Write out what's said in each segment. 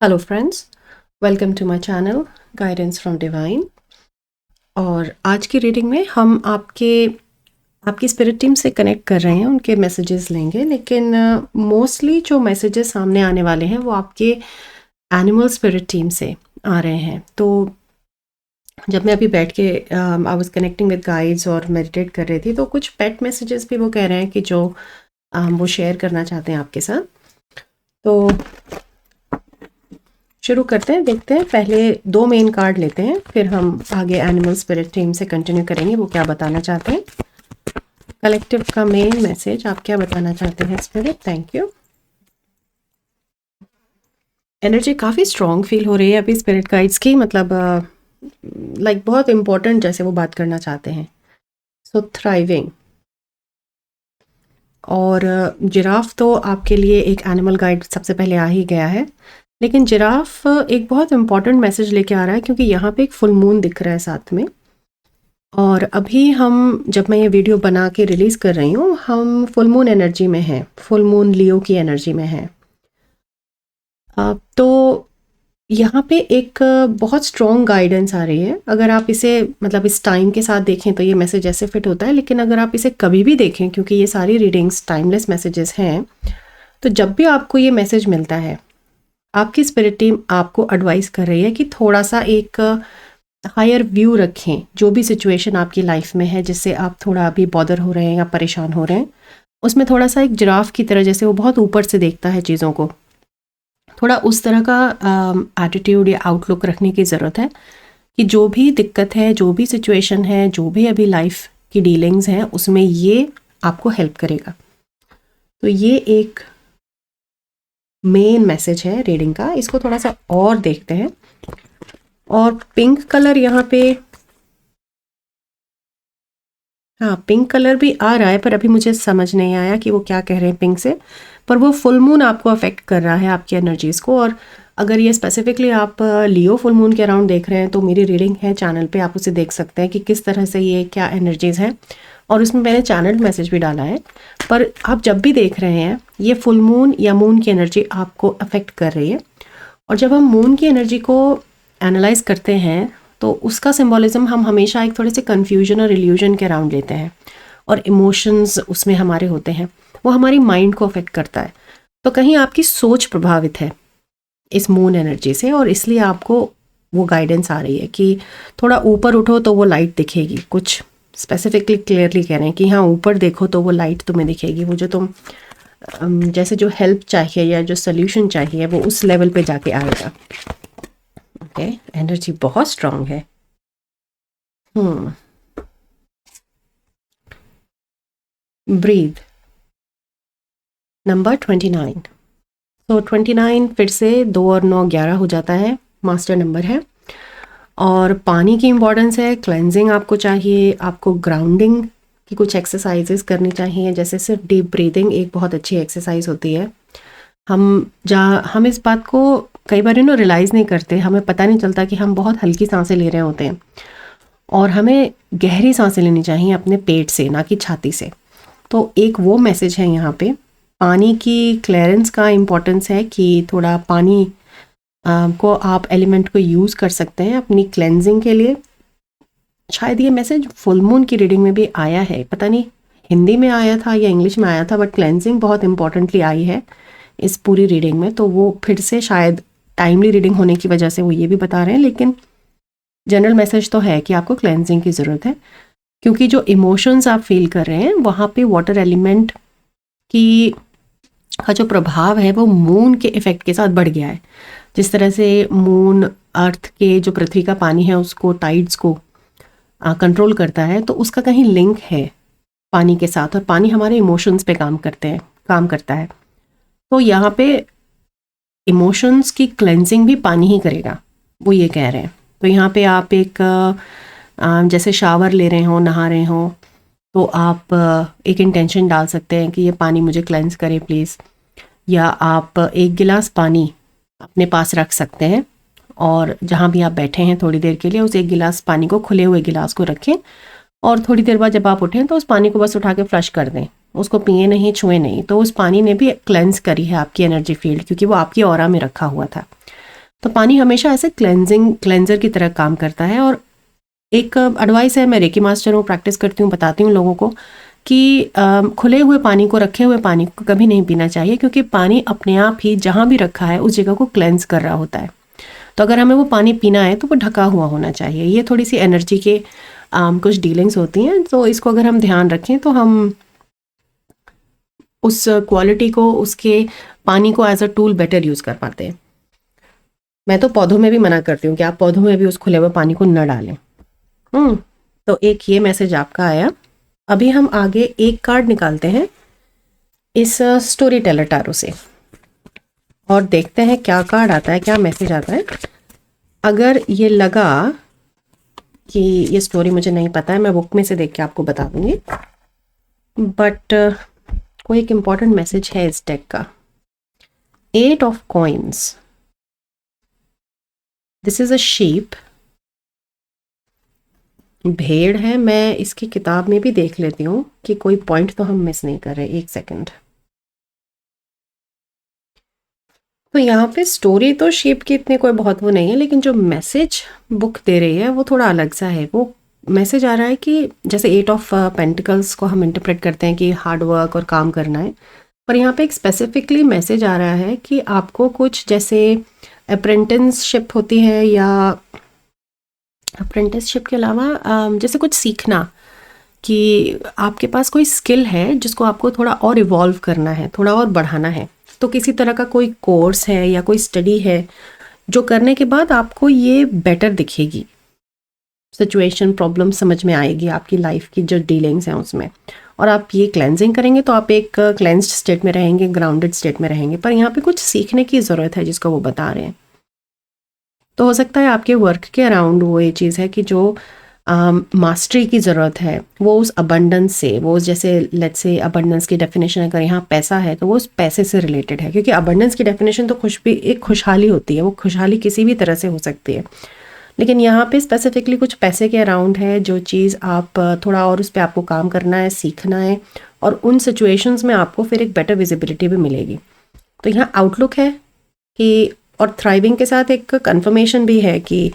Hello friends, welcome to my channel guidance from divine. और आज की रीडिंग में हम आपकी स्पिरिट टीम से कनेक्ट कर रहे हैं, उनके मैसेजेस लेंगे। लेकिन मोस्टली जो मैसेजेस सामने आने वाले हैं वो आपके एनिमल स्पिरिट टीम से आ रहे हैं। तो जब मैं अभी बैठ के I was connecting with guides और मेडिटेट कर रही थी, तो कुछ पेट मैसेजेस भी वो कह रहे हैं कि जो वो शेयर करना चाहते हैं आपके साथ। तो शुरू करते हैं, देखते हैं। पहले दो मेन कार्ड लेते हैं, फिर हम आगे एनिमल स्पिरिट टीम से कंटिन्यू करेंगे, वो क्या बताना चाहते हैं। कलेक्टिव का मेन मैसेज, आप क्या बताना चाहते हैं स्पिरिट? Thank you. एनर्जी काफ़ी स्ट्रॉन्ग फील हो रही है अभी स्पिरिट गाइड्स की, मतलब लाइक बहुत इंपॉर्टेंट जैसे वो बात करना चाहते हैं। सो थ्राइविंग और जिराफ तो आपके लिए एक एनिमल गाइड सबसे पहले आ ही गया है। लेकिन जिराफ एक बहुत इंपॉर्टेंट मैसेज लेके आ रहा है, क्योंकि यहाँ पे एक फुल मून दिख रहा है साथ में। और अभी हम, जब मैं ये वीडियो बना के रिलीज़ कर रही हूँ, हम फुल मून एनर्जी में हैं, फुल मून लियो की एनर्जी में हैं। तो यहाँ पे एक बहुत स्ट्रॉन्ग गाइडेंस आ रही है। अगर आप इसे मतलब इस टाइम के साथ देखें तो ये मैसेज ऐसे फिट होता है, लेकिन अगर आप इसे कभी भी देखें, क्योंकि ये सारी रीडिंग्स टाइमलेस मैसेजेस हैं, तो जब भी आपको ये मैसेज मिलता है, आपकी स्पिरिट टीम आपको एडवाइस कर रही है कि थोड़ा सा एक हायर व्यू रखें। जो भी सिचुएशन आपकी लाइफ में है जिससे आप थोड़ा अभी बॉदर हो रहे हैं या परेशान हो रहे हैं, उसमें थोड़ा सा एक जिराफ की तरह, जैसे वो बहुत ऊपर से देखता है चीज़ों को, थोड़ा उस तरह का एटीट्यूड या आउटलुक रखने की ज़रूरत है कि जो भी दिक्कत है, जो भी सिचुएशन है, जो भी अभी लाइफ की डीलिंग्स हैं, उसमें ये आपको हेल्प करेगा। तो ये एक मेन मैसेज है रीडिंग का। इसको थोड़ा सा और देखते हैं। और पिंक कलर यहाँ पे, हाँ पिंक कलर भी आ रहा है, पर अभी मुझे समझ नहीं आया कि वो क्या कह रहे हैं पिंक से। पर वो फुल मून आपको अफेक्ट कर रहा है, आपकी एनर्जीज़ को। और अगर ये स्पेसिफिकली आप लियो फुल मून के अराउंड देख रहे हैं, तो मेरी रीडिंग है चैनल पे, आप उसे देख सकते हैं कि किस तरह से ये क्या एनर्जीज़ हैं। और उसमें मैंने चैनल मैसेज भी डाला है। पर आप जब भी देख रहे हैं, ये फुल मून या मून की एनर्जी आपको अफेक्ट कर रही है। और जब हम मून की एनर्जी को एनालाइज करते हैं, तो उसका सिंबॉलिज्म हम हमेशा एक थोड़े से कन्फ्यूजन और इल्यूजन के अराउंड लेते हैं, और इमोशंस उसमें हमारे होते हैं, वो हमारी माइंड को अफेक्ट करता है। तो कहीं आपकी सोच प्रभावित है इस मून एनर्जी से, और इसलिए आपको वो गाइडेंस आ रही है कि थोड़ा ऊपर उठो तो वो लाइट दिखेगी। कुछ स्पेसिफिकली क्लियरली कह रहे हैं कि हाँ, ऊपर देखो तो वो लाइट तुम्हें दिखेगी। वो जो तुम जैसे जो हेल्प चाहिए या जो सोल्यूशन चाहिए, वो उस लेवल पे जाके आएगा। ओके, एनर्जी बहुत स्ट्रांग है। Breathe, number 29। तो 29 फिर से 2 और 9 11 हो जाता है, मास्टर नंबर है। और पानी की इम्पॉर्टेंस है, क्लेंजिंग आपको चाहिए, आपको ग्राउंडिंग की कुछ एक्सरसाइजेस करनी चाहिए। जैसे सिर्फ डीप ब्रीदिंग एक बहुत अच्छी एक्सरसाइज होती है। हम इस बात को कई बार रियलाइज़ नहीं करते, हमें पता नहीं चलता कि हम बहुत हल्की सांसें ले रहे होते हैं, और हमें गहरी सांसें लेनी चाहिए अपने पेट से, ना कि छाती से। तो एक वो मैसेज है यहाँ पे। पानी की क्लियरेंस का इम्पोर्टेंस है कि थोड़ा पानी को आप एलिमेंट को यूज़ कर सकते हैं अपनी क्लेंजिंग के लिए। शायद ये मैसेज फुल मून की रीडिंग में भी आया है, पता नहीं हिंदी में आया था या इंग्लिश में आया था, बट क्लेंजिंग बहुत इंपॉर्टेंटली आई है इस पूरी रीडिंग में। तो वो फिर से शायद टाइमली रीडिंग होने की वजह से वो ये भी बता रहे हैं, लेकिन जनरल मैसेज तो है कि आपको क्लेंजिंग की ज़रूरत है। क्योंकि जो इमोशंस आप फील कर रहे हैं, वहाँ पे वाटर एलिमेंट की का जो प्रभाव है वो मून के इफ़ेक्ट के साथ बढ़ गया है। जिस तरह से मून अर्थ के जो पृथ्वी का पानी है उसको, टाइड्स को कंट्रोल करता है, तो उसका कहीं लिंक है पानी के साथ, और पानी हमारे इमोशंस पे काम करता है। तो यहाँ पे इमोशंस की क्लेंजिंग भी पानी ही करेगा, वो ये कह रहे हैं। तो यहाँ पे आप एक जैसे शावर ले रहे हो, नहा रहे हो, तो आप एक इंटेंशन डाल सकते हैं कि ये पानी मुझे क्लेंस करे प्लीज़। या आप एक गिलास पानी अपने पास रख सकते हैं, और जहाँ भी आप बैठे हैं थोड़ी देर के लिए उस एक गिलास पानी को, खुले हुए गिलास को रखें, और थोड़ी देर बाद जब आप उठें तो उस पानी को बस उठा के फ्लश कर दें, उसको पिए नहीं, छुए नहीं। तो उस पानी ने भी क्लेंस करी है आपकी एनर्जी फील्ड, क्योंकि वो आपकी ऑरा में रखा हुआ था। तो पानी हमेशा ऐसे क्लेंजर की तरह काम करता है। और एक एडवाइस है, मैं रेकी मास्टर हूँ, प्रैक्टिस करती हूँ, बताती हूँ लोगों को कि खुले हुए पानी को, रखे हुए पानी को कभी नहीं पीना चाहिए, क्योंकि पानी अपने आप ही जहाँ भी रखा है उस जगह को क्लेंज कर रहा होता है। तो अगर हमें वो पानी पीना है तो वो ढका हुआ होना चाहिए। ये थोड़ी सी एनर्जी के कुछ डीलिंग्स होती हैं, तो इसको अगर हम ध्यान रखें तो हम उस क्वालिटी को, उसके पानी को as a tool better use कर पाते हैं। मैं तो पौधों में भी मना करती हूँ कि आप पौधों में भी उस खुले हुए पानी को न डालें। तो एक ये मैसेज आपका आया। अभी हम आगे एक कार्ड निकालते हैं इस स्टोरी टेलर टैरो से और देखते हैं क्या कार्ड आता है, क्या मैसेज आता है। अगर ये लगा कि ये स्टोरी मुझे नहीं पता है, मैं बुक में से देख के आपको बता दूंगी, बट कोई एक इम्पॉर्टेंट मैसेज है इस डेक का। 8 of coins, this is a sheep, भेड़ है। मैं इसकी किताब में भी देख लेती हूँ कि कोई पॉइंट तो हम मिस नहीं कर रहे। एक सेकंड। तो यहाँ पे स्टोरी तो शीप की इतने कोई बहुत वो नहीं है, लेकिन जो मैसेज बुक दे रही है वो थोड़ा अलग सा है। वो मैसेज आ रहा है कि जैसे 8 ऑफ पेंटिकल्स को हम इंटरप्रेट करते हैं कि हार्ड वर्क और काम करना है, पर यहाँ पे एक स्पेसिफिकली मैसेज आ रहा है कि आपको कुछ जैसे अप्रेंटिसशिप होती है, या अप्रेंटिसशिप के अलावा जैसे कुछ सीखना, कि आपके पास कोई स्किल है जिसको आपको थोड़ा और इवॉल्व करना है, थोड़ा और बढ़ाना है। तो किसी तरह का कोई कोर्स है या कोई स्टडी है जो करने के बाद आपको ये बेटर दिखेगी, सिचुएशन, प्रॉब्लम समझ में आएगी, आपकी लाइफ की जो डीलिंग्स हैं उसमें, और आप ये क्लेंजिंग करेंगे तो आप एक क्लेंस्ड स्टेट में रहेंगे, ग्राउंडेड स्टेट में रहेंगे। पर यहाँ पे कुछ सीखने की ज़रूरत है जिसको वो बता रहे हैं। तो हो सकता है आपके वर्क के अराउंड वो ये चीज़ है कि जो मास्टरी की ज़रूरत है, वो उस अबंडेंस से, वो जैसे लेट्स से अबंडेंस की डेफिनेशन अगर यहाँ पैसा है तो वो उस पैसे से रिलेटेड है, क्योंकि अबंडेंस की डेफिनेशन तो एक खुशहाली होती है, वो खुशहाली किसी भी तरह से हो सकती है। लेकिन यहाँ पे स्पेसिफिकली कुछ पैसे के अराउंड है, जो चीज़ आप थोड़ा और उस पर आपको काम करना है, सीखना है, और उन सिचुएशंस में आपको फिर एक बेटर विजिबिलिटी भी मिलेगी। तो यहाँ आउटलुक है कि, और थ्राइविंग के साथ एक कंफर्मेशन भी है कि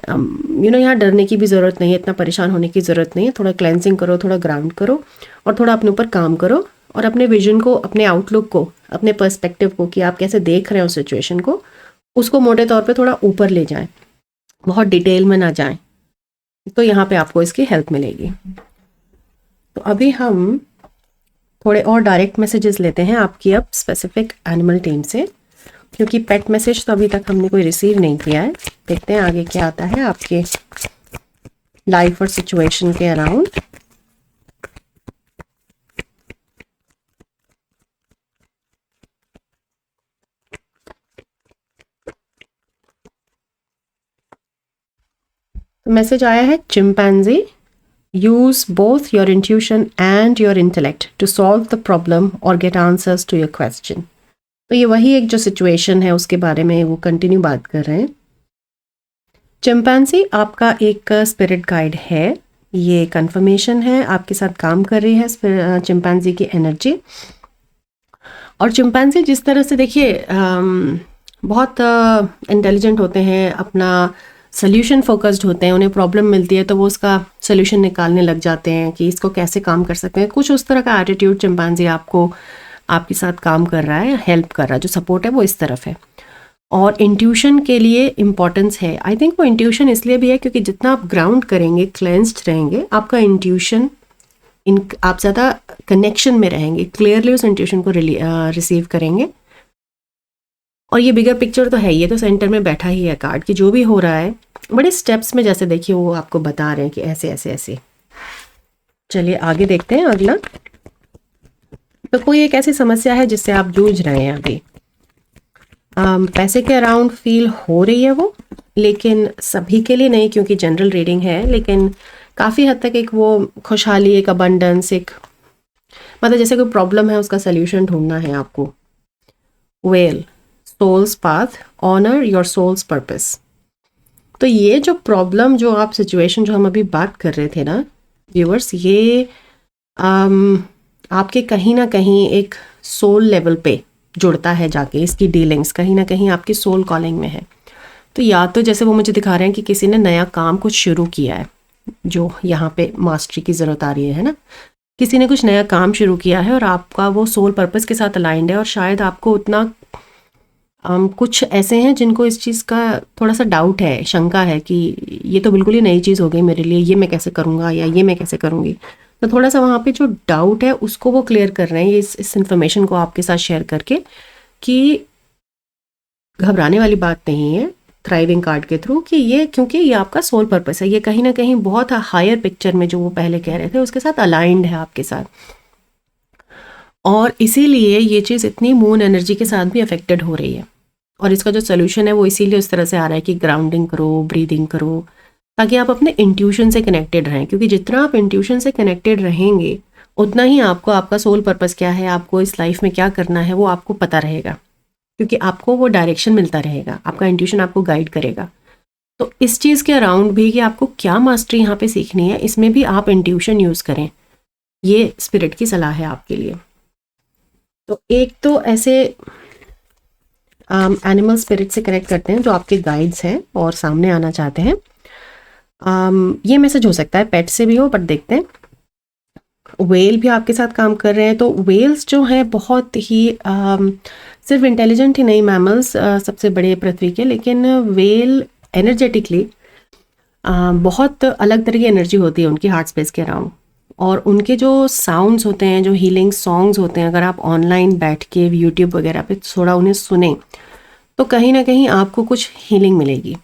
यहाँ डरने की भी ज़रूरत नहीं है, इतना परेशान होने की ज़रूरत नहीं है। थोड़ा क्लेंजिंग करो, थोड़ा ग्राउंड करो, और थोड़ा अपने ऊपर काम करो, और अपने विजन को, अपने आउटलुक को, अपने पर्सपेक्टिव को, कि आप कैसे देख रहे हो सिचुएशन को, उसको मोटे तौर पे थोड़ा ऊपर ले जाएं, बहुत डिटेल में ना जाएं। तो यहाँ पे आपको इसकी हेल्प मिलेगी। तो अभी हम थोड़े और डायरेक्ट मैसेजेस लेते हैं आपकी अब स्पेसिफिक एनिमल टीम से, क्योंकि पेट मैसेज तो अभी तक हमने कोई रिसीव नहीं किया है। देखते हैं आगे क्या आता है आपके लाइफ और सिचुएशन के अराउंड। तो मैसेज आया है, chimpanzee, use both your intuition and your intellect to solve the problem और get answers to your question. तो ये वही एक जो सिचुएशन है उसके बारे में वो कंटिन्यू बात कर रहे हैं। चिंपैंजी आपका एक स्पिरिट गाइड है, ये कंफर्मेशन है, आपके साथ काम कर रही है चिंपैंजी की एनर्जी। और चिंपैंजी जिस तरह से, देखिए, बहुत इंटेलिजेंट होते हैं, अपना सोल्यूशन फोकस्ड होते हैं, उन्हें प्रॉब्लम मिलती है तो वो उसका सोल्यूशन निकालने लग जाते हैं कि इसको कैसे काम कर सकते हैं। कुछ उस तरह का एटीट्यूड चिंपैंजी आपको, आपके साथ काम कर रहा है, हेल्प कर रहा है, जो सपोर्ट है वो इस तरफ है। और इंट्यूशन के लिए इम्पॉर्टेंस है। आई थिंक वो इंट्यूशन इसलिए भी है क्योंकि जितना आप ग्राउंड करेंगे, क्लेंस्ड रहेंगे, आपका इंट्यूशन, आप ज़्यादा कनेक्शन में रहेंगे, क्लियरली उस इंट्यूशन को रिसीव करेंगे। और ये बिगर पिक्चर तो है, ये तो सेंटर में बैठा ही है कार्ड, कि जो भी हो रहा है बड़े स्टेप्स में, जैसे देखिए वो आपको बता रहे हैं कि ऐसे ऐसे ऐसे। चलिए आगे देखते हैं अगला। तो कोई एक ऐसी समस्या है जिससे आप जूझ रहे हैं अभी, पैसे के अराउंड फील हो रही है वो, लेकिन सभी के लिए नहीं, क्योंकि जनरल रीडिंग है, लेकिन काफ़ी हद तक एक वो खुशहाली, एक अबंडेंस, एक मतलब जैसे कोई प्रॉब्लम है उसका सल्यूशन ढूंढना है आपको। Well, soul's path, honour your soul's purpose. तो ये जो प्रॉब्लम, जो आप सिचुएशन, जो हम अभी बात कर रहे थे ना व्यूअर्स, ये आपके कहीं ना कहीं एक सोल लेवल पे जुड़ता है जाके, इसकी डीलिंग्स कहीं ना कहीं आपकी सोल कॉलिंग में है। तो या तो जैसे वो मुझे दिखा रहे हैं कि किसी ने नया काम कुछ शुरू किया है, जो यहाँ पे मास्टरी की ज़रूरत आ रही है ना, किसी ने कुछ नया काम शुरू किया है और आपका वो सोल पर्पस के साथ अलाइंड है, और शायद आपको उतना कुछ ऐसे हैं जिनको इस चीज़ का थोड़ा सा डाउट है, शंका है कि ये तो बिल्कुल ही नई चीज़ हो गई मेरे लिए, ये मैं कैसे करूँगा या ये मैं कैसे करूँगी। तो थोड़ा सा वहाँ पे जो डाउट है उसको वो क्लियर कर रहे हैं इस इन्फॉर्मेशन को आपके साथ शेयर करके, कि घबराने वाली बात नहीं है थ्राइविंग कार्ड के थ्रू, कि ये क्योंकि ये आपका सोल पर्पस है, ये कहीं ना कहीं बहुत हायर पिक्चर में जो वो पहले कह रहे थे उसके साथ अलाइंड है आपके साथ, और इसीलिए ये चीज़ इतनी मून एनर्जी के साथ भी अफेक्टेड हो रही है। और इसका जो सोल्यूशन है वो इसीलिए उस तरह से आ रहा है कि ग्राउंडिंग करो, ब्रीदिंग करो, ताकि आप अपने इंट्यूशन से कनेक्टेड रहें, क्योंकि जितना आप इंट्यूशन से कनेक्टेड रहेंगे उतना ही आपको आपका सोल पर्पस क्या है, आपको इस लाइफ में क्या करना है, वो आपको पता रहेगा, क्योंकि आपको वो डायरेक्शन मिलता रहेगा, आपका इंट्यूशन आपको गाइड करेगा। तो इस चीज़ के अराउंड भी कि आपको क्या मास्टरी यहाँ पे सीखनी है, इसमें भी आप इंट्यूशन यूज़ करें, ये स्पिरिट की सलाह है आपके लिए। तो एक तो ऐसे एनिमल स्पिरिट से कनेक्ट करते हैं जो आपके गाइड्स हैं और सामने आना चाहते हैं। ये मैसेज हो सकता है पेट से भी हो, बट देखते हैं। वेल भी आपके साथ काम कर रहे हैं, तो वेल्स जो हैं बहुत ही सिर्फ इंटेलिजेंट ही नहीं, मैमल्स सबसे बड़े पृथ्वी के, लेकिन वेल एनर्जेटिकली बहुत अलग तरह की एनर्जी होती है उनकी हार्ट स्पेस के अराउंड, और उनके जो साउंड्स होते हैं, जो हीलिंग सॉन्ग्स होते हैं, अगर आप ऑनलाइन बैठ के यूट्यूब वगैरह पे थोड़ा उन्हें सुने तो कहीं ना कहीं आपको कुछ हीलिंग मिलेगी।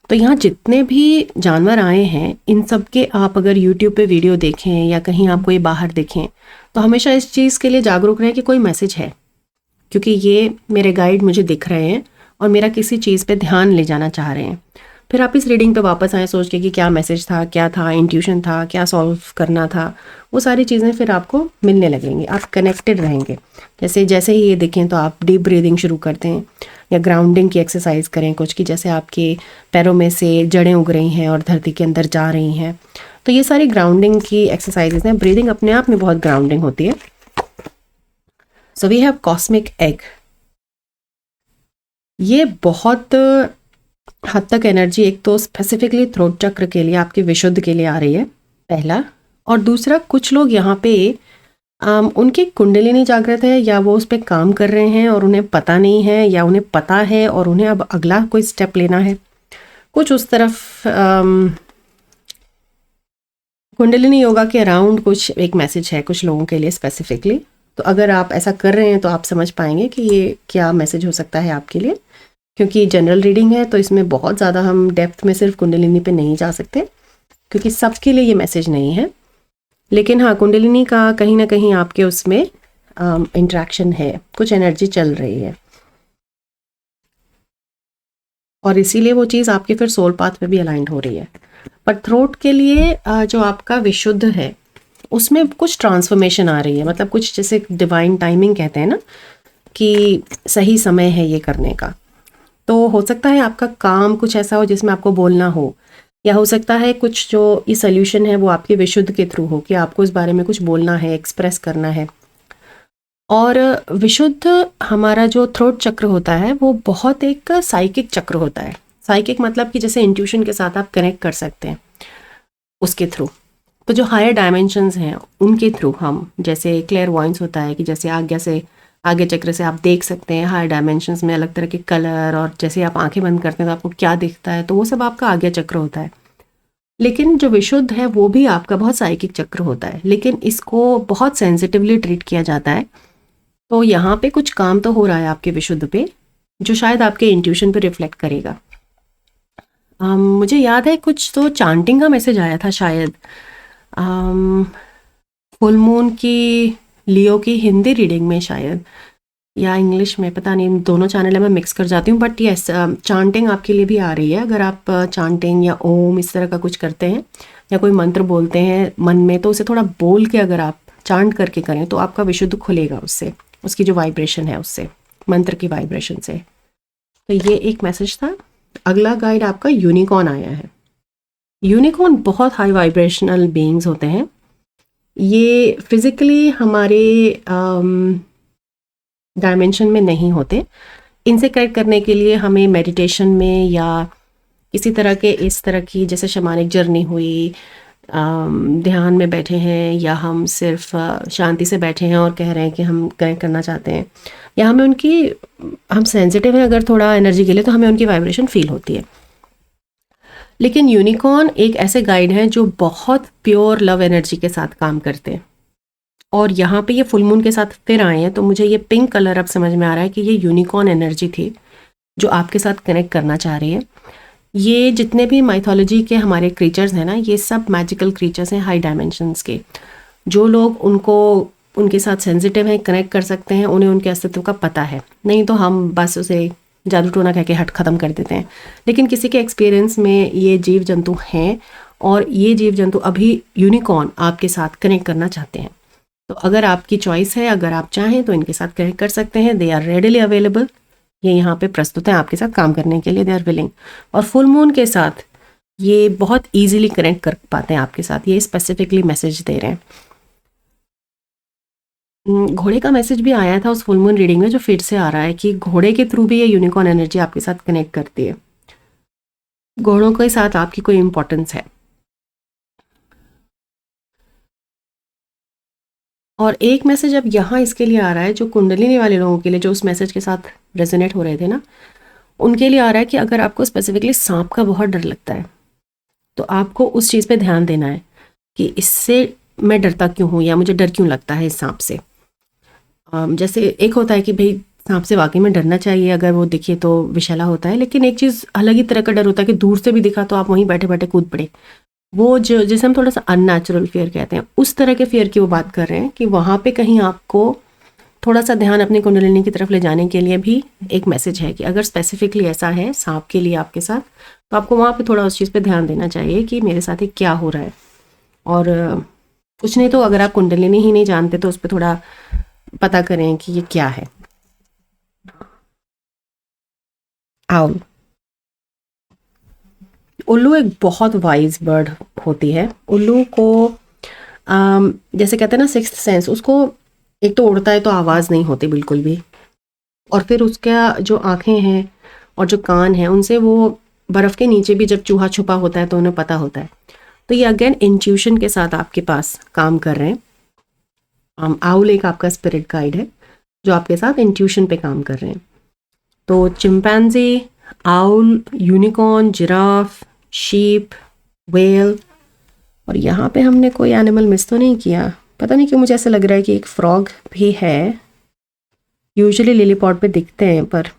तो यहाँ जितने भी जानवर आए हैं इन सब के आप अगर यूट्यूब पे वीडियो देखें या कहीं आप कोई बाहर देखें, तो हमेशा इस चीज़ के लिए जागरूक रहें कि कोई मैसेज है, क्योंकि ये मेरे गाइड मुझे दिख रहे हैं और मेरा किसी चीज़ पे ध्यान ले जाना चाह रहे हैं। फिर आप इस रीडिंग पे वापस आए सोच के कि क्या मैसेज था, क्या था, इंट्यूशन था, क्या सॉल्व करना था, वो सारी चीज़ें फिर आपको मिलने लगेंगी, आप कनेक्टेड रहेंगे। जैसे जैसे ही ये देखें तो आप डीप ब्रीदिंग शुरू करते हैं या ग्राउंडिंग की एक्सरसाइज करें कुछ, कि जैसे आपके पैरों में से जड़ें उग रही हैं और धरती के अंदर जा रही हैं, तो ये सारी ग्राउंडिंग की एक्सरसाइजेज हैं। ब्रीदिंग अपने आप में बहुत ग्राउंडिंग होती है। So we have cosmic egg. ये बहुत हद तक एनर्जी एक तो स्पेसिफिकली थ्रोट चक्र के लिए, आपके विशुद्ध के लिए आ रही है, पहला। और दूसरा, कुछ लोग यहाँ पे उनकी कुंडलिनी जागृत है या वो उस पर काम कर रहे हैं और उन्हें पता नहीं है, या उन्हें पता है और उन्हें अब अगला कोई स्टेप लेना है, कुछ उस तरफ कुंडलिनी योगा के अराउंड कुछ एक मैसेज है कुछ लोगों के लिए स्पेसिफिकली। तो अगर आप ऐसा कर रहे हैं तो आप समझ पाएंगे कि ये क्या मैसेज हो सकता है आपके लिए, क्योंकि जनरल रीडिंग है तो इसमें बहुत ज़्यादा हम डेप्थ में सिर्फ कुंडलिनी पे नहीं जा सकते, क्योंकि सबके लिए ये मैसेज नहीं है। लेकिन हाँ, कुंडलिनी का कहीं ना कहीं आपके उसमें इंट्रैक्शन है, कुछ एनर्जी चल रही है, और इसीलिए वो चीज़ आपके फिर सोल पाथ में भी अलाइंड हो रही है। पर थ्रोट के लिए जो आपका विशुद्ध है उसमें कुछ ट्रांसफॉर्मेशन आ रही है, मतलब कुछ जैसे डिवाइन टाइमिंग कहते हैं ना, कि सही समय है ये करने का। तो हो सकता है आपका काम कुछ ऐसा हो जिसमें आपको बोलना हो, या हो सकता है कुछ जो ये सोल्यूशन है वो आपके विशुद्ध के थ्रू हो, कि आपको इस बारे में कुछ बोलना है, एक्सप्रेस करना है। और विशुद्ध हमारा जो थ्रोट चक्र होता है वो बहुत एक साइकिक चक्र होता है। साइकिक मतलब कि जैसे इंट्यूशन के साथ आप कनेक्ट कर सकते हैं उसके थ्रू। तो जो हायर डायमेंशंस हैं उनके थ्रू हम, जैसे क्लेयरवॉयंस होता है कि जैसे आज्ञा से, आगे चक्र से आप देख सकते हैं हायर डायमेंशंस में अलग तरह के कलर, और जैसे आप आंखें बंद करते हैं तो आपको क्या दिखता है, तो वो सब आपका आज्ञा चक्र होता है। लेकिन जो विशुद्ध है वो भी आपका बहुत साइकिक चक्र होता है, लेकिन इसको बहुत सेंसिटिवली ट्रीट किया जाता है। तो यहाँ पे कुछ काम तो हो रहा है आपके विशुद्ध पे, जो शायद आपके इंट्यूशन पे रिफ्लेक्ट करेगा। मुझे याद है कुछ तो चांटिंग का मैसेज आया था शायद, फुल मून की लियो की हिंदी रीडिंग में शायद, या इंग्लिश में, पता नहीं, दोनों चैनल में मिक्स कर जाती हूँ। बट यस, चांटिंग आपके लिए भी आ रही है। अगर आप चांटिंग या ओम इस तरह का कुछ करते हैं या कोई मंत्र बोलते हैं मन में, तो उसे थोड़ा बोल के अगर आप चांट करके करें तो आपका विशुद्ध खुलेगा उससे, उसकी जो वाइब्रेशन है उससे, मंत्र की वाइब्रेशन से। तो ये एक मैसेज था। अगला गाइड आपका यूनिकॉर्न आया है। यूनिकॉर्न बहुत हाई वाइब्रेशनल बीइंग्स होते हैं। ये फिजिकली हमारे डायमेंशन में नहीं होते, इनसे कनेक्ट करने के लिए हमें मेडिटेशन में या किसी तरह के इस तरह की जैसे शमानिक जर्नी हुई, ध्यान में बैठे हैं, या हम सिर्फ शांति से बैठे हैं और कह रहे हैं कि हम कनेक्ट करना चाहते हैं, या हमें उनकी, हम सेंसिटिव हैं अगर थोड़ा एनर्जी के लिए, तो हमें उनकी वाइब्रेशन फील होती है। लेकिन यूनिकॉर्न एक ऐसे गाइड हैं जो बहुत प्योर लव एनर्जी के साथ काम करते हैं, और यहाँ पे ये फुल मून के साथ फिर आए हैं, तो मुझे ये पिंक कलर अब समझ में आ रहा है कि ये यूनिकॉर्न एनर्जी थी जो आपके साथ कनेक्ट करना चाह रही है। ये जितने भी माइथोलॉजी के हमारे क्रीचर्स हैं ना, ये सब मैजिकल क्रीचर्स हैं हाई डायमेंशंस के। जो लोग उनको उनके साथ सेंसिटिव हैं, कनेक्ट कर सकते हैं, उन्हें उनके अस्तित्व का पता है, नहीं तो हम बस उसे जादू टोना कह के हट ख़त्म कर देते हैं। लेकिन किसी के एक्सपीरियंस में ये जीव जंतु हैं, और ये जीव जंतु अभी यूनिकॉर्न आपके साथ कनेक्ट करना चाहते हैं। तो अगर आपकी चॉइस है, अगर आप चाहें तो इनके साथ कनेक्ट कर सकते हैं। दे आर रेडिली अवेलेबल, ये यहाँ पे प्रस्तुत हैं आपके साथ काम करने के लिए, दे आर विलिंग। और फुल मून के साथ ये बहुत ईजिली कनेक्ट कर पाते हैं आपके साथ, ये स्पेसिफिकली मैसेज दे रहे हैं। घोड़े का मैसेज भी आया था उस फुल मून रीडिंग में, जो फिर से आ रहा है कि घोड़े के थ्रू भी ये यूनिकॉर्न एनर्जी आपके साथ कनेक्ट करती है। घोड़ों के साथ आपकी कोई इंपॉर्टेंस है। और एक मैसेज अब यहाँ इसके लिए आ रहा है, जो कुंडलिनी वाले लोगों के लिए, जो उस मैसेज के साथ रेजोनेट हो रहे थे ना, उनके लिए आ रहा है कि अगर आपको स्पेसिफिकली सांप का बहुत डर लगता है, तो आपको उस चीज़ पे ध्यान देना है कि इससे मैं डरता क्यों हूँ, या मुझे डर क्यों लगता है इस सांप से। जैसे एक होता है कि भाई सांप से वाकई में डरना चाहिए, अगर वो दिखे तो विषैला होता है, लेकिन एक चीज़ अलग ही तरह का डर होता है कि दूर से भी दिखा तो आप वहीं बैठे बैठे कूद पड़े। वो जो जिसे हम थोड़ा सा अननेचुरल फियर कहते हैं, उस तरह के फियर की वो बात कर रहे हैं कि वहाँ पे कहीं आपको थोड़ा सा ध्यान अपनी कुंडलिनी की तरफ ले जाने के लिए भी एक मैसेज है कि अगर स्पेसिफिकली ऐसा है सांप के लिए आपके साथ, तो आपको वहाँ पे थोड़ा उस चीज़ पे ध्यान देना चाहिए कि मेरे साथ ये क्या हो रहा है। और कुछ नहीं तो अगर आप कुंडलिनी ही नहीं जानते तो उस पर थोड़ा पता करें कि ये क्या है। आउल, उल्लू एक बहुत वाइज बर्ड होती है। उल्लू को जैसे कहते हैं ना सिक्स्थ सेंस, उसको एक तो उड़ता है तो आवाज़ नहीं होती बिल्कुल भी, और फिर उसका जो आँखें हैं और जो कान हैं, उनसे वो बर्फ़ के नीचे भी जब चूहा छुपा होता है तो उन्हें पता होता है। तो ये अगेन इंट्यूशन के साथ आपके पास काम कर रहे हैं। आउल एक आपका स्पिरिट गाइड है जो आपके साथ इंट्यूशन पे काम कर रहे हैं। तो chimpanzee, owl, unicorn, giraffe, sheep, well, और यहाँ पे हमने कोई एनिमल मिस तो नहीं किया। पता नहीं क्यों मुझे ऐसा लग रहा है कि एक फ्रॉग भी है। यूजुअली लिली पॉट पे दिखते हैं, पर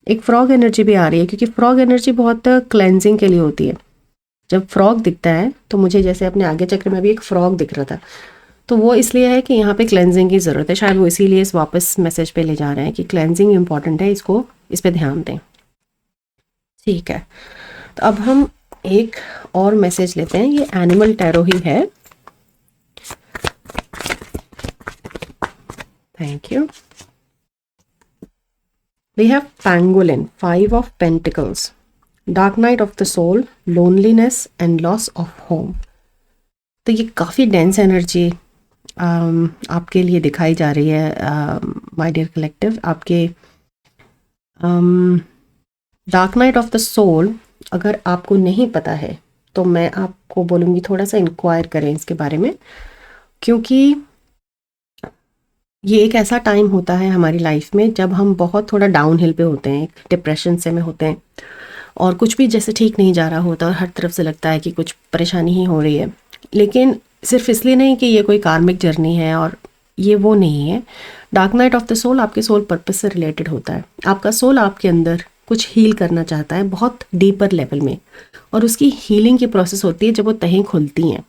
एक फ्रॉग एनर्जी भी आ रही है, क्योंकि फ्रॉग एनर्जी बहुत क्लेंजिंग के लिए होती है। जब फ्रॉग दिखता है तो मुझे जैसे अपने आगे चक्र में भी एक फ्रॉग दिख रहा था, तो वो इसलिए है कि यहाँ पे क्लेंजिंग की ज़रूरत है। शायद वो इसीलिए इस वापस मैसेज पे ले जा रहे हैं कि क्लेंजिंग इंपॉर्टेंट है, इसको इस पे ध्यान दें। ठीक है, तो अब हम एक और मैसेज लेते हैं। ये एनिमल टैरो ही है। Thank you. We have Pangolin, 5 of Pentacles, Dark Night of the Soul, Loneliness and Loss of Home। तो ये काफ़ी डेंस एनर्जी आपके लिए दिखाई जा रही है माय डियर कलेक्टिव। आपके dark night of the soul, अगर आपको नहीं पता है तो मैं आपको बोलूँगी थोड़ा सा इंक्वायर करें इसके बारे में, क्योंकि ये एक ऐसा टाइम होता है हमारी लाइफ में जब हम बहुत थोड़ा डाउन हिल पे होते हैं, एक डिप्रेशन से में होते हैं, और कुछ भी जैसे ठीक नहीं जा रहा होता और हर तरफ से लगता है कि कुछ परेशानी ही हो रही है। लेकिन सिर्फ इसलिए नहीं कि ये कोई कार्मिक जर्नी है, और ये वो नहीं है। Dark night of the soul आपके सोल पर्पस से रिलेटेड होता है। आपका सोल आपके अंदर कुछ हील करना चाहता है बहुत डीपर लेवल में, और उसकी हीलिंग की प्रोसेस होती है जब वो तहें खुलती हैं,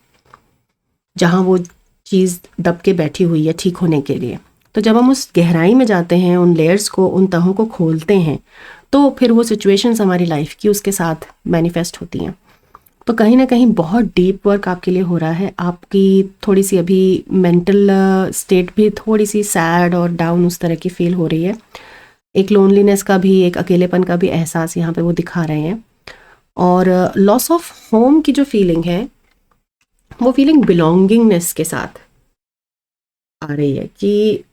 जहाँ वो चीज़ दब के बैठी हुई है ठीक होने के लिए। तो जब हम उस गहराई में जाते हैं, उन लेयर्स को, उन तहों को खोलते हैं, तो फिर वो सिचुएशंस हमारी लाइफ की उसके साथ मैनिफेस्ट होती हैं। तो कहीं ना कहीं बहुत डीप वर्क आपके लिए हो रहा है। आपकी थोड़ी सी अभी मेंटल स्टेट भी थोड़ी सी सैड और डाउन उस तरह की फील हो रही है। एक लोनलीनेस का भी, एक अकेलेपन का भी एहसास यहाँ पे वो दिखा रहे हैं। और लॉस ऑफ होम की जो फीलिंग है, वो फीलिंग बिलोंगिंगनेस के साथ आ रही है। कि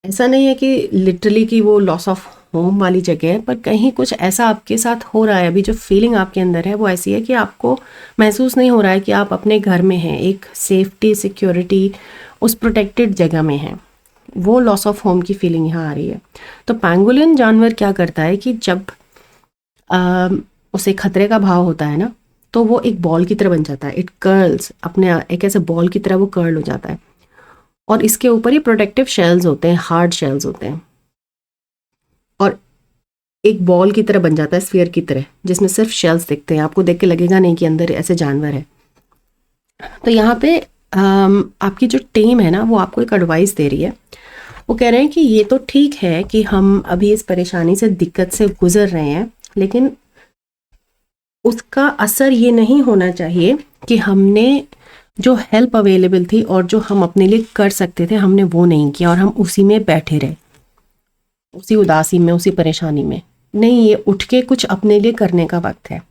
ऐसा नहीं है कि लिटरली कि वो लॉस ऑफ होम वाली जगह है, पर कहीं कुछ ऐसा आपके साथ हो रहा है, अभी जो फीलिंग आपके अंदर है वो ऐसी है कि आपको महसूस नहीं हो रहा है कि आप अपने घर में हैं, एक सेफ्टी सिक्योरिटी उस प्रोटेक्टेड जगह में हैं। वो लॉस ऑफ होम की फीलिंग यहाँ आ रही है। तो पैंगोलिन जानवर क्या करता है कि जब उसे खतरे का भाव होता है ना, तो वो एक बॉल की तरह बन जाता है। इट कर्ल्स, अपने एक ऐसे बॉल की तरह वो कर्ल हो जाता है, और इसके ऊपर ही प्रोटेक्टिव शेल्स होते हैं, हार्ड शेल्स होते हैं, और एक बॉल की तरह बन जाता है, स्फीयर की तरह, जिसमें सिर्फ शेल्स दिखते हैं। आपको देख के लगेगा नहीं कि अंदर ऐसे जानवर है। तो यहाँ पे आपकी जो टीम है ना, वो आपको एक एडवाइस दे रही है। वो कह रहे हैं कि ये तो ठीक है कि हम अभी इस परेशानी से, दिक्कत से गुजर रहे हैं, लेकिन उसका असर ये नहीं होना चाहिए कि हमने जो हेल्प अवेलेबल थी और जो हम अपने लिए कर सकते थे, हमने वो नहीं किया और हम उसी में बैठे रहे, उसी उदासी में, उसी परेशानी में। नहीं, ये उठ के कुछ अपने लिए करने का वक्त है।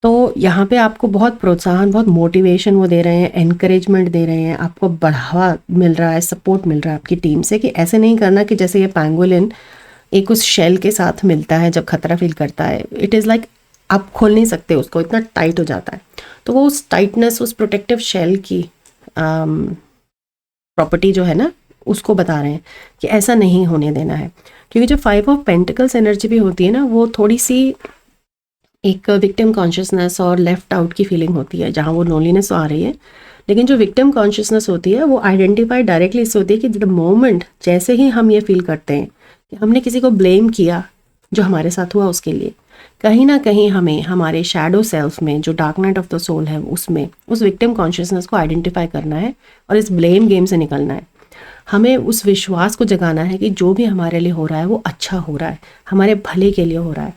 तो यहाँ पे आपको बहुत प्रोत्साहन, बहुत मोटिवेशन वो दे रहे हैं, एनकरेजमेंट दे रहे हैं, आपको बढ़ावा मिल रहा है, सपोर्ट मिल रहा है आपकी टीम से कि ऐसे नहीं करना कि जैसे ये पैंगोलिन एक उस शेल के साथ मिलता है जब खतरा फील करता है। इट इज़ लाइक आप खोल नहीं सकते उसको, इतना टाइट हो जाता है। तो वो उस टाइटनेस, उस प्रोटेक्टिव शेल की प्रॉपर्टी जो है ना, उसको बता रहे हैं कि ऐसा नहीं होने देना है। क्योंकि जो 5 ऑफ पेंटिकल्स एनर्जी भी होती है ना, वो थोड़ी सी एक विक्टिम कॉन्शियसनेस और लेफ्ट आउट की फीलिंग होती है, जहाँ वो लोनलीनेस आ रही है। लेकिन जो विक्टिम कॉन्शियसनेस होती है वो आइडेंटिफाई डायरेक्टली इससे होती है कि द मोमेंट जैसे ही हम ये फील करते हैं कि हमने किसी को ब्लेम किया जो हमारे साथ हुआ उसके लिए, कहीं ना कहीं हमें हमारे शैडो सेल्फ में, जो dark night of the soul है, उसमें उस विक्टिम कॉन्शियसनेस को आइडेंटिफाई करना है और इस ब्लेम गेम से निकलना है। हमें उस विश्वास को जगाना है कि जो भी हमारे लिए हो रहा है वो अच्छा हो रहा है, हमारे भले के लिए हो रहा है।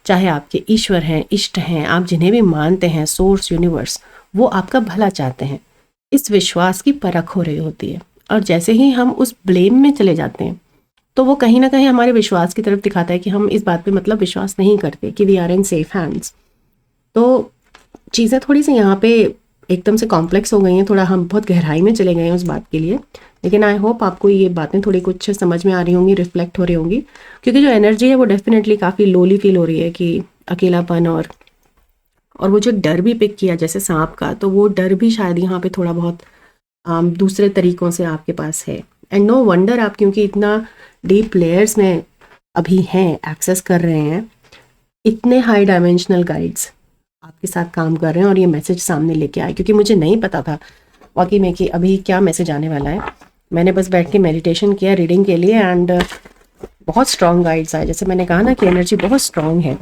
चाहे आपके ईश्वर हैं, इष्ट हैं, आप जिन्हें भी मानते हैं, सोर्स, यूनिवर्स, वो आपका भला चाहते हैं। इस विश्वास की परख हो रही होती है। और जैसे ही हम उस ब्लेम में चले जाते हैं, तो वो कहीं ना कहीं हमारे विश्वास की तरफ दिखाता है कि हम इस बात पे मतलब विश्वास नहीं करते कि we are in safe hands. तो चीज़ें थोड़ी सी यहाँ पे एकदम से कॉम्प्लेक्स हो गई हैं, थोड़ा हम बहुत गहराई में चले गए हैं उस बात के लिए। लेकिन आई होप आपको ये बातें थोड़ी कुछ समझ में आ रही होंगी, रिफ्लेक्ट हो रही होंगी, क्योंकि जो एनर्जी है वो डेफिनेटली काफ़ी लोली फील हो रही है कि अकेलापन, और वो जो डर भी पिक किया जैसे सांप का, तो वो डर भी शायद यहाँ पे थोड़ा बहुत दूसरे तरीकों से आपके पास है। एंड नो वंडर आप, क्योंकि इतना डीप लेयर्स में अभी हैं, एक्सेस कर रहे हैं, इतने हाई डायमेंशनल गाइड्स आपके साथ काम कर रहे हैं और ये मैसेज सामने लेके आए। क्योंकि मुझे नहीं पता था वाकई में कि अभी क्या मैसेज आने वाला है। मैंने बस बैठ के मेडिटेशन किया रीडिंग के लिए, एंड बहुत स्ट्रॉन्ग गाइड्स आए। जैसे मैंने कहा ना कि एनर्जी बहुत स्ट्रॉन्ग है,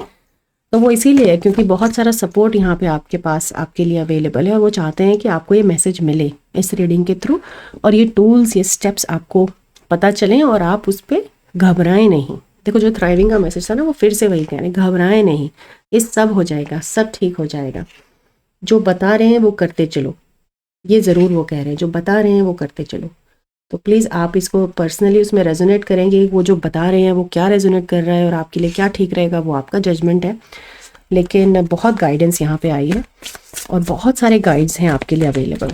तो वो इसीलिए है क्योंकि बहुत सारा सपोर्ट यहाँ पे आपके पास, आपके लिए अवेलेबल है, और वो चाहते हैं कि आपको ये मैसेज मिले इस रीडिंग के थ्रू, और ये टूल्स, ये स्टेप्स आपको पता चलें और आप उस पर घबराएं नहीं। देखो, जो थ्राइविंग का मैसेज था ना, वो फिर से वही कह रहे हैं, घबराएं नहीं, ये सब हो जाएगा, सब ठीक हो जाएगा। जो बता रहे हैं वो करते चलो, ये ज़रूर वो कह रहे हैं, जो बता रहे हैं वो करते चलो। तो प्लीज़ आप इसको पर्सनली उसमें रेजोनेट करेंगे, वो जो बता रहे हैं वो क्या रेजोनेट कर रहा है और आपके लिए क्या ठीक रहेगा, वो आपका जजमेंट है। लेकिन बहुत गाइडेंस यहाँ पे आई है और बहुत सारे गाइड्स हैं आपके लिए अवेलेबल।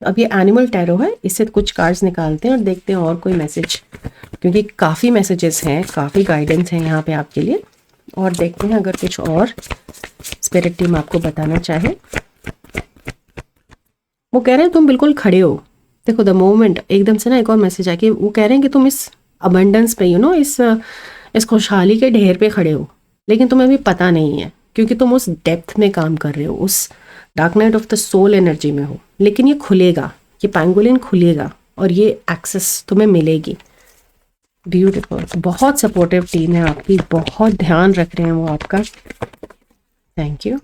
अब ये एनिमल टैरो है, इससे कुछ कार्ड्स निकालते हैं और देखते हैं और कोई मैसेज, क्योंकि काफ़ी मैसेजेस हैं, काफ़ी गाइडेंस हैं यहाँ पे आपके लिए। और देखते हैं अगर कुछ और स्पिरिट टीम आपको बताना चाहे। वो कह रहे हैं तुम बिल्कुल खड़े हो। देखो, द मोमेंट एकदम से ना एक और मैसेज आया कि वो कह रहे हैं कि तुम इस अबंडेंस पे, इस खुशहाली के ढेर पे खड़े हो, लेकिन तुम्हें अभी पता नहीं है क्योंकि तुम उस डेप्थ में काम कर रहे हो, उस dark night of the soul energy में हो। लेकिन ये खुलेगा, ये पैंगोलिन खुलेगा और ये एक्सेस तुम्हें मिलेगी। ब्यूटीफुल, बहुत सपोर्टिव टीम है आपकी, बहुत ध्यान रख रहे हैं वो आपका। Thank you.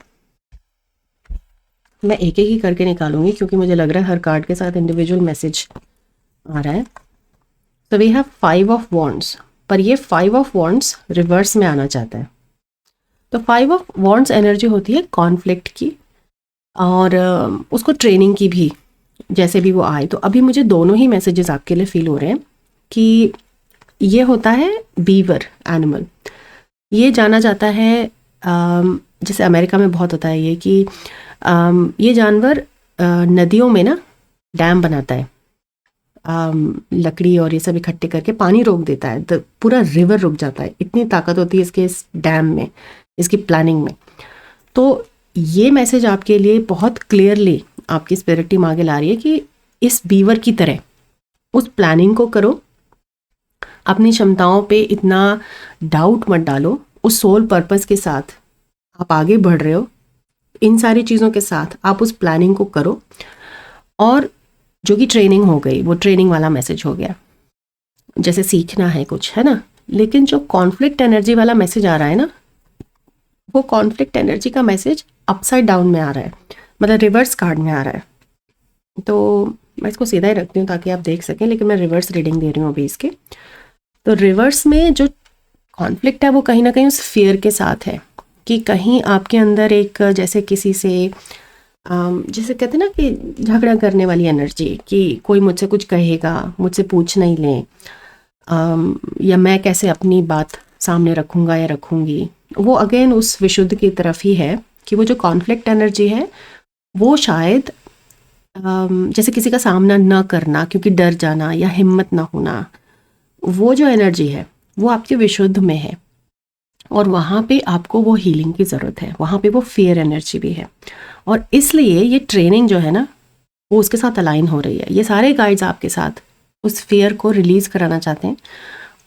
मैं एक एक ही करके निकालूंगी क्योंकि मुझे लग रहा है हर कार्ड के साथ इंडिविजुअल मैसेज आ रहा है। तो वी हैव 5 ऑफ वॉन्ड्स, पर ये 5 ऑफ वॉन्ड्स रिवर्स में आना चाहता है। तो 5 ऑफ वॉन्ड्स एनर्जी होती है कॉन्फ्लिक्ट की और उसको ट्रेनिंग की भी, जैसे भी वो आए। तो अभी मुझे दोनों ही मैसेजेस आपके लिए फील हो रहे हैं कि ये होता है बीवर एनिमल। ये जाना जाता है, जैसे अमेरिका में बहुत होता है ये कि ये जानवर नदियों में ना डैम बनाता है, लकड़ी और ये सब इकट्ठे करके पानी रोक देता है, तो पूरा रिवर रुक जाता है। इतनी ताकत होती है इसके इस डैम में, इसकी प्लानिंग में। तो ये मैसेज आपके लिए बहुत क्लियरली आपकी स्पिरिट टीम आगे ला रही है कि इस बीवर की तरह उस प्लानिंग को करो, अपनी क्षमताओं पे इतना डाउट मत डालो, उस सोल पर्पस के साथ आप आगे बढ़ रहे हो, इन सारी चीज़ों के साथ आप उस प्लानिंग को करो। और जो कि ट्रेनिंग हो गई, वो ट्रेनिंग वाला मैसेज हो गया, जैसे सीखना है कुछ, है ना। लेकिन जो कॉन्फ्लिक्ट एनर्जी वाला मैसेज आ रहा है ना, वो कॉन्फ्लिक्ट एनर्जी का मैसेज अपसाइड डाउन में आ रहा है, मतलब रिवर्स कार्ड में आ रहा है। तो मैं इसको सीधा ही रखती हूँ ताकि आप देख सकें, लेकिन मैं रिवर्स रीडिंग दे रही हूँ अभी इसके। तो रिवर्स में जो कॉन्फ्लिक्ट है वो कहीं ना कहीं उस फियर के साथ है कि कहीं आपके अंदर एक जैसे किसी से जैसे कहते हैं ना कि झगड़ा करने वाली एनर्जी, कि कोई मुझसे कुछ कहेगा, मुझसे पूछ नहीं ले, या मैं कैसे अपनी बात सामने रखूँगा या रखूँगी। वो अगेन उस विशुद्ध की तरफ ही है कि वो जो कॉन्फ्लिक्ट एनर्जी है वो शायद जैसे किसी का सामना न करना क्योंकि डर जाना या हिम्मत ना होना, वो जो एनर्जी है वो आपके विशुद्ध में है। और वहाँ पे आपको वो हीलिंग की ज़रूरत है, वहाँ पे वो फियर एनर्जी भी है। और इसलिए ये ट्रेनिंग जो है ना वो उसके साथ अलाइन हो रही है। ये सारे गाइड्स आपके साथ उस फियर को रिलीज़ कराना चाहते हैं,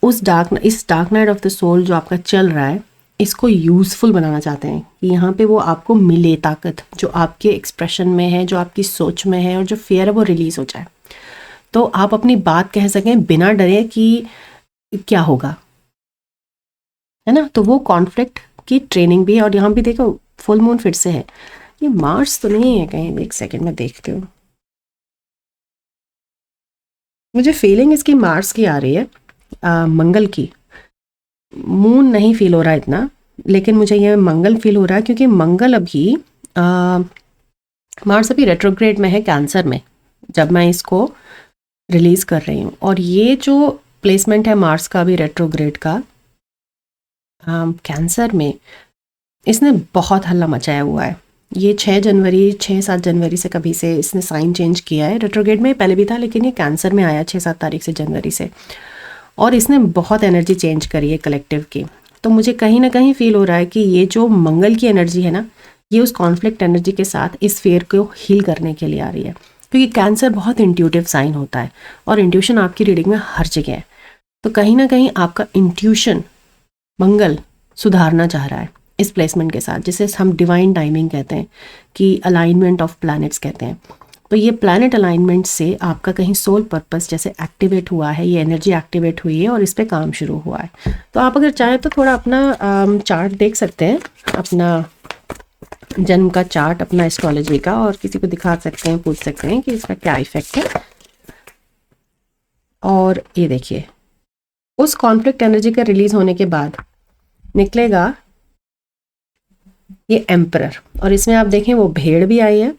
इस dark night of the soul जो आपका चल रहा है इसको यूज़फुल बनाना चाहते हैं कि यहाँ पे वो आपको मिले ताकत, जो आपके एक्सप्रेशन में है, जो आपकी सोच में है, और जो फियर है वो रिलीज़ हो जाए, तो आप अपनी बात कह सकें बिना डरे कि क्या होगा, है ना। तो वो कॉन्फ्लिक्ट की ट्रेनिंग भी है। और यहाँ भी देखो फुल मून फिर से है, ये मार्स तो नहीं है कहीं, एक सेकेंड में देखती हूँ, मुझे फीलिंग इसकी मार्स की आ रही है, मंगल की। मून नहीं फील हो रहा है इतना, लेकिन मुझे ये मंगल फील हो रहा है क्योंकि मंगल अभी मार्स अभी रेट्रोग्रेड में है कैंसर में जब मैं इसको रिलीज़ कर रही हूँ। और ये जो प्लेसमेंट है मार्स का अभी रेट्रोग्रेड का कैंसर में, इसने बहुत हल्ला मचाया हुआ है। ये 6-7 जनवरी से कभी से इसने साइन चेंज किया है। रेट्रोग्रेड में पहले भी था, लेकिन ये कैंसर में आया 6-7 तारीख से, जनवरी से, और इसने बहुत एनर्जी चेंज करी है कलेक्टिव की। तो मुझे कहीं ना कहीं फील हो रहा है कि ये जो मंगल की एनर्जी है ना, ये उस कॉन्फ्लिक्ट एनर्जी के साथ इस फेयर को हील करने के लिए आ रही है, क्योंकि कैंसर बहुत इंट्यूटिव साइन होता है और इंट्यूशन आपकी रीडिंग में हर जगह है। तो कहीं ना कहीं आपका इंट्यूशन मंगल सुधारना चाह रहा है इस प्लेसमेंट के साथ, जिसे हम डिवाइन टाइमिंग कहते हैं, कि अलाइनमेंट ऑफ प्लैनेट्स कहते हैं। तो ये प्लैनेट अलाइनमेंट से आपका कहीं सोल पर्पस जैसे एक्टिवेट हुआ है, ये एनर्जी एक्टिवेट हुई है और इस पे काम शुरू हुआ है। तो आप अगर चाहें तो थोड़ा अपना चार्ट देख सकते हैं, अपना जन्म का चार्ट, अपना एस्ट्रोलॉजी का, और किसी को दिखा सकते हैं, पूछ सकते हैं कि इसका क्या इफेक्ट है। और ये देखिए, उस कॉन्फ्लिक्ट एनर्जी का रिलीज होने के बाद निकलेगा ये एम्परर, और इसमें आप देखें वो भेड़ भी आई है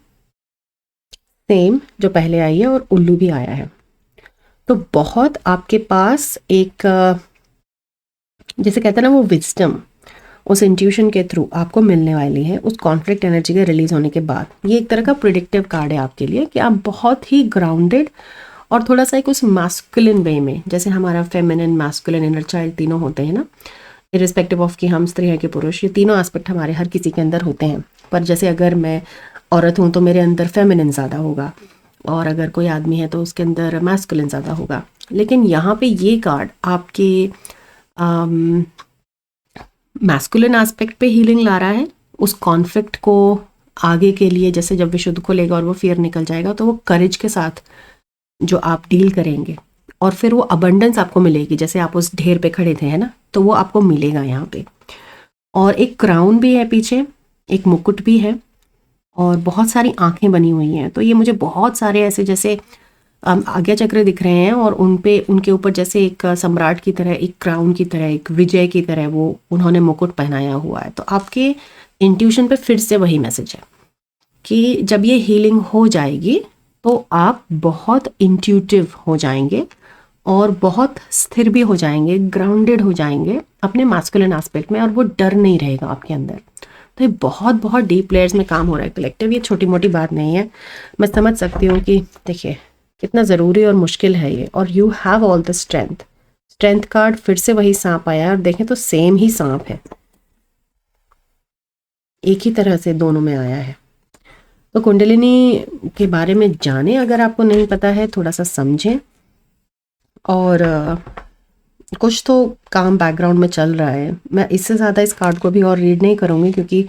सेम जो पहले आई है, और उल्लू भी आया है। तो बहुत आपके पास एक जैसे कहते हैं ना वो विजडम उस इंट्यूशन के थ्रू आपको मिलने वाली है उस कॉन्फ्लिक्ट एनर्जी के रिलीज होने के बाद। ये एक तरह का प्रिडिक्टिव कार्ड है आपके लिए कि आप बहुत ही ग्राउंडेड और थोड़ा सा एक उस मैस्कुलिन वे में, जैसे हमारा फेमिनिन, मैस्कुलिन, इनर चाइल्ड तीनों होते हैं ना, इरिस्पेक्टिव ऑफ कि हम स्त्री हैं कि पुरुष, ये तीनों एस्पेक्ट हमारे हर किसी के अंदर होते हैं। पर जैसे अगर मैं औरत हूँ तो मेरे अंदर फेमिनिन ज़्यादा होगा, और अगर कोई आदमी है तो उसके अंदर मैस्कुलिन ज़्यादा होगा। लेकिन यहाँ पे ये कार्ड आपके मैस्कुलिन एस्पेक्ट पे हीलिंग ला रहा है, उस कॉन्फ्लिक्ट को आगे के लिए, जैसे जब विशुद्ध को लेगा और वो फियर निकल जाएगा तो वो करेज के साथ जो आप डील करेंगे, और फिर वो अबंडेंस आपको मिलेगी, जैसे आप उस ढेर पे खड़े थे, है ना, तो वो आपको मिलेगा यहाँ पे। और एक क्राउन भी है पीछे, एक मुकुट भी है, और बहुत सारी आंखें बनी हुई हैं। तो ये मुझे बहुत सारे ऐसे जैसे आज्ञा चक्र दिख रहे हैं, और उनके ऊपर जैसे एक सम्राट की तरह, एक क्राउन की तरह, एक विजय की तरह वो उन्होंने मुकुट पहनाया हुआ है। तो आपके इंट्यूशन पे फिर से वही मैसेज है कि जब ये हीलिंग हो जाएगी तो आप बहुत इंट्यूटिव हो जाएंगे और बहुत स्थिर भी हो जाएंगे, ग्राउंडेड हो जाएंगे अपने मैस्कुलिन एस्पेक्ट में, और वो डर नहीं रहेगा आपके अंदर। तो ये बहुत बहुत डीप लेयर्स में काम हो रहा है कलेक्टिव, ये छोटी मोटी बात नहीं है। मैं समझ सकती हूँ कि देखिए कितना ज़रूरी और मुश्किल है ये। और you have all the strength. Strength card फिर से वही सांप आया है, और देखें तो सेम ही सांप है, एक ही तरह से दोनों में आया है। तो कुंडलिनी के बारे में जानें, अगर आपको नहीं पता है थोड़ा सा समझें। और कुछ तो काम बैकग्राउंड में चल रहा है। मैं इससे ज़्यादा इस कार्ड को भी और रीड नहीं करूँगी, क्योंकि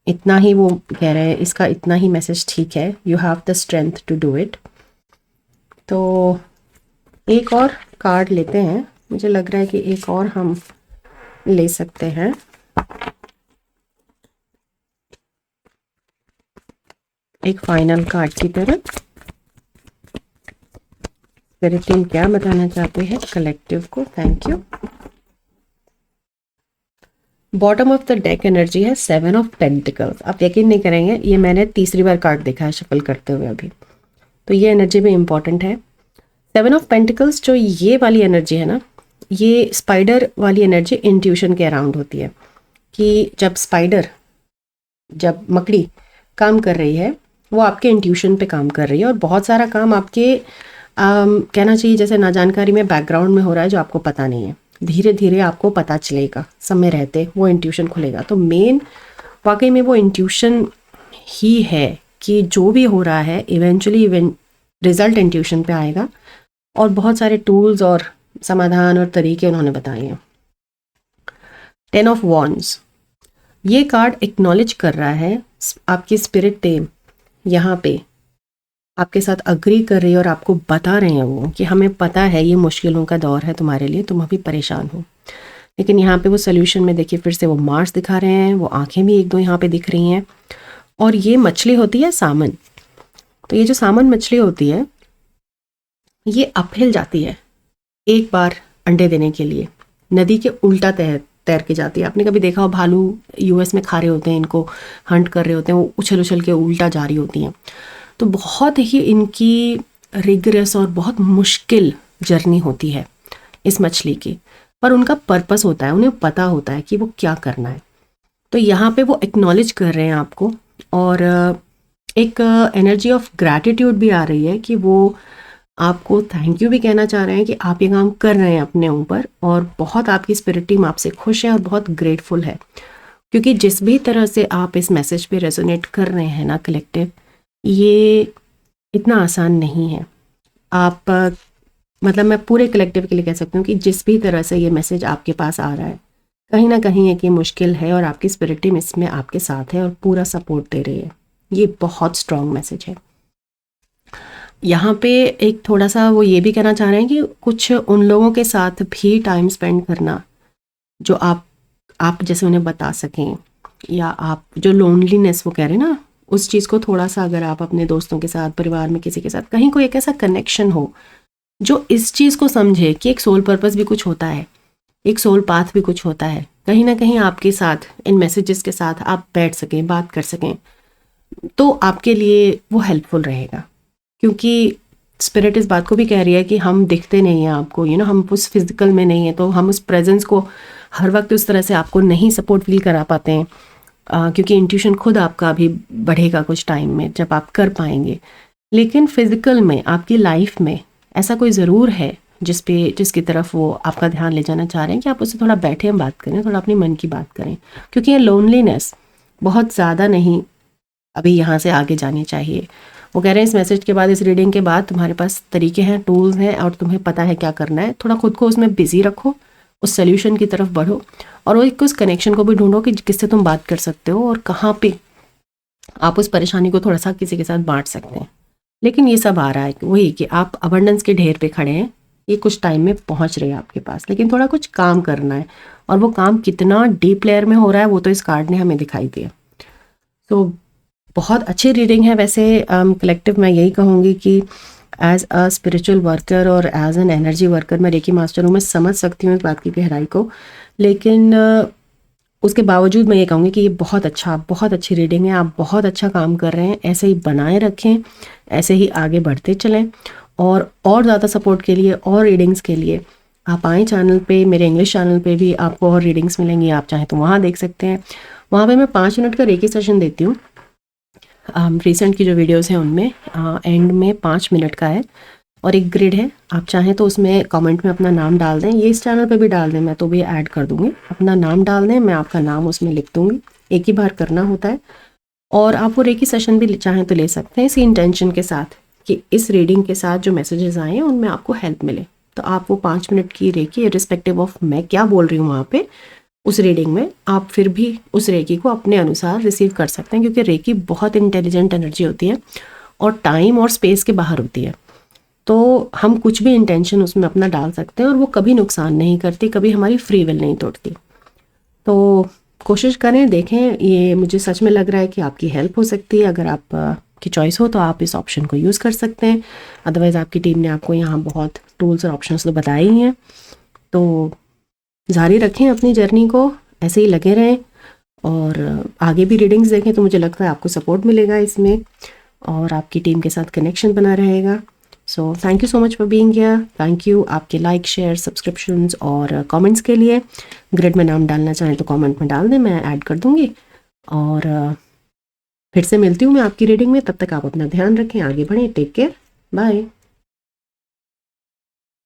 इतना ही वो कह रहे हैं, इसका इतना ही मैसेज ठीक है। You have the strength to do it. तो एक और कार्ड लेते हैं, मुझे लग रहा है कि एक और हम ले सकते हैं। एक फाइनल कार्ड की तरह स्पिरिट टीम क्या बताना चाहते हैं कलेक्टिव को। Thank you. Bottom of the deck energy है 7 ऑफ पेंटिकल्स। आप यकीन नहीं करेंगे, ये मैंने तीसरी बार कार्ड देखा है शफल करते हुए अभी, तो ये एनर्जी भी इम्पॉर्टेंट है। 7 ऑफ पेंटिकल्स जो ये वाली एनर्जी है ना, ये स्पाइडर वाली एनर्जी इंट्यूशन के अराउंड होती है। कि जब मकड़ी काम कर रही है, वो आपके इंट्यूशन पे काम कर रही है, और बहुत सारा काम आपके कहना चाहिए जैसे ना जानकारी में बैकग्राउंड में हो रहा है, जो आपको पता नहीं है। धीरे धीरे आपको पता चलेगा, समय रहते वो इंट्यूशन खुलेगा। तो मेन वाकई में वो इंट्यूशन ही है कि जो भी हो रहा है इवेंचुअली रिजल्ट इंट्यूशन पे आएगा। और बहुत सारे टूल्स और समाधान और तरीके उन्होंने बताए हैं। 10 ऑफ वॉन्ड्स, ये कार्ड एक्नॉलेज कर रहा है आपकी स्पिरिट टीम यहाँ पे आपके साथ अग्री कर रही है, और आपको बता रहे हैं वो कि हमें पता है ये मुश्किलों का दौर है तुम्हारे लिए, तुम अभी परेशान हो। लेकिन यहाँ पे वो सोल्यूशन में देखिए फिर से वो मार्स दिखा रहे हैं, वो आंखें भी एक दो यहाँ पे दिख रही हैं। और ये मछली होती है सामन। तो ये जो सामन मछली होती है, ये अपहिल जाती है एक बार अंडे देने के लिए, नदी के उल्टा तैर के जाती है। आपने कभी देखा हो भालू यूएस में खा रहे होते हैं, इनको हंट कर रहे होते हैं, वो उछल उछल के उल्टा जा रही होती हैं। तो बहुत ही इनकी रिग्रेस और बहुत मुश्किल जर्नी होती है इस मछली की, पर उनका पर्पस होता है, उन्हें पता होता है कि वो क्या करना है। तो यहाँ पे वो एक्नॉलेज कर रहे हैं आपको, और एक एनर्जी ऑफ ग्रैटिट्यूड भी आ रही है कि वो आपको थैंक यू भी कहना चाह रहे हैं कि आप ये काम कर रहे हैं अपने ऊपर, और बहुत आपकी स्पिरिट टीम आपसे खुश है और बहुत ग्रेटफुल है। क्योंकि जिस भी तरह से आप इस मैसेज पे रेजोनेट कर रहे हैं ना कलेक्टिव, ये इतना आसान नहीं है। आप मतलब मैं पूरे कलेक्टिव के लिए कह सकती हूँ कि जिस भी तरह से ये मैसेज आपके पास आ रहा है, कहीं ना कहीं एक ये मुश्किल है, और आपकी स्पिरिट टीम इसमें आपके साथ है और पूरा सपोर्ट दे रही है। ये बहुत स्ट्रॉन्ग मैसेज है। यहाँ पे एक थोड़ा सा वो ये भी कहना चाह रहे हैं कि कुछ उन लोगों के साथ भी टाइम स्पेंड करना जो आप जैसे उन्हें बता सकें, या आप जो लोनलीनेस वो कह रहे हैं ना, उस चीज़ को थोड़ा सा अगर आप अपने दोस्तों के साथ, परिवार में किसी के साथ कहीं कोई एक ऐसा कनेक्शन हो जो इस चीज़ को समझे कि एक सोल पर्पस भी कुछ होता है, एक सोल पाथ भी कुछ होता है, कहीं ना कहीं आपके साथ इन मैसेजेस के साथ आप बैठ सकें, बात कर सकें, तो आपके लिए वो हेल्पफुल रहेगा। क्योंकि स्पिरिट इस बात को भी कह रही है कि हम दिखते नहीं हैं आपको, हम उस फिजिकल में नहीं है, तो हम उस प्रेजेंस को हर वक्त उस तरह से आपको नहीं सपोर्ट फील करा पाते हैं, क्योंकि इंट्यूशन खुद आपका अभी बढ़ेगा कुछ टाइम में जब आप कर पाएंगे। लेकिन फिजिकल में आपकी लाइफ में ऐसा कोई ज़रूर है जिसकी तरफ वो आपका ध्यान ले जाना चाह रहे हैं कि आप उससे थोड़ा बैठे हम बात करें, थोड़ा अपने मन की बात करें। क्योंकि ये लोनलीनेस बहुत ज़्यादा नहीं अभी यहाँ से आगे जानी चाहिए। वो कह रहे हैं इस मैसेज के बाद, इस रीडिंग के बाद तुम्हारे पास तरीके हैं, टूल्स हैं, और तुम्हें पता है क्या करना है। थोड़ा खुद को उसमें बिजी रखो, उस सोल्यूशन की तरफ बढ़ो, और वो उस कनेक्शन को भी ढूंढो कि किससे तुम बात कर सकते हो और कहाँ पे आप उस परेशानी को थोड़ा सा किसी के साथ बांट सकते हैं। लेकिन ये सब आ रहा है वही कि आप अबंडेंस के ढेर पे खड़े हैं, ये कुछ टाइम में पहुंच रहे हैं आपके पास, लेकिन थोड़ा कुछ काम करना है, और वो काम कितना डीप लेयर में हो रहा है वो तो इस कार्ड ने हमें दिखाई दिया। तो बहुत अच्छी रीडिंग है। वैसे कलेक्टिव मैं यही कहूँगी कि एज अ स्पिरिचुअल वर्कर और एज एन एनर्जी वर्कर, मैं रेकी मास्टर हूँ, मैं समझ सकती हूँ इस बात की गहराई को, लेकिन उसके बावजूद मैं ये कहूँगी कि ये बहुत अच्छी रीडिंग है। आप बहुत अच्छा काम कर रहे हैं, ऐसे ही बनाए रखें, ऐसे ही आगे बढ़ते चलें। और ज़्यादा सपोर्ट के लिए और रीडिंग्स के लिए आप आएँ चैनल पे, मेरे इंग्लिश चैनल पे भी आपको और रीडिंग्स मिलेंगी, आप चाहें तो वहाँ देख सकते हैं। वहाँ पे मैं 5 मिनट का रेकी सेशन देती हूँ, रिसेंट की जो वीडियोस हैं उनमें एंड में 5 मिनट का है और एक ग्रिड है। आप चाहें तो उसमें कमेंट में अपना नाम डाल दें, ये इस चैनल पे भी डाल दें, मैं तो भी ऐड कर दूँगी। अपना नाम डाल दें, मैं आपका नाम उसमें लिख दूँगी। एक ही बार करना होता है और आप वो रेकी सेशन भी चाहें तो ले सकते हैं इसी इंटेंशन के साथ कि इस रीडिंग के साथ जो मैसेजेस आए हैं उनमें आपको हेल्प मिले। तो आप वो 5 मिनट की रेकी रिस्पेक्टिव ऑफ मैं क्या बोल रही हूँ वहाँ पे उस रीडिंग में आप फिर भी उस रेकी को अपने अनुसार रिसीव कर सकते हैं, क्योंकि रेकी बहुत इंटेलिजेंट एनर्जी होती है और टाइम और स्पेस के बाहर होती है। तो हम कुछ भी इंटेंशन उसमें अपना डाल सकते हैं और वो कभी नुकसान नहीं करती, कभी हमारी फ्री विल नहीं तोड़ती। तो कोशिश करें, देखें, ये मुझे सच में लग रहा है कि आपकी हेल्प हो सकती है। अगर आप की चॉइस हो तो आप इस ऑप्शन को यूज़ कर सकते हैं, अदरवाइज़ आपकी टीम ने आपको यहाँ बहुत टूल्स और ऑप्शंस तो बताए ही हैं। तो जारी रखें अपनी जर्नी को, ऐसे ही लगे रहें और आगे भी रीडिंग्स देखें तो मुझे लगता है आपको सपोर्ट मिलेगा इसमें और आपकी टीम के साथ कनेक्शन बना रहेगा। So thank you so much for being here. Thank you आपके लाइक, शेयर, सब्सक्रिप्शंस और कमेंट्स के लिए। ग्रिड में नाम डालना चाहें तो कमेंट में डाल दें, मैं ऐड कर दूँगी। और फिर से मिलती हूँ मैं आपकी रीडिंग में, तब तक आप अपना ध्यान रखें, आगे बढ़ें। Take care, bye.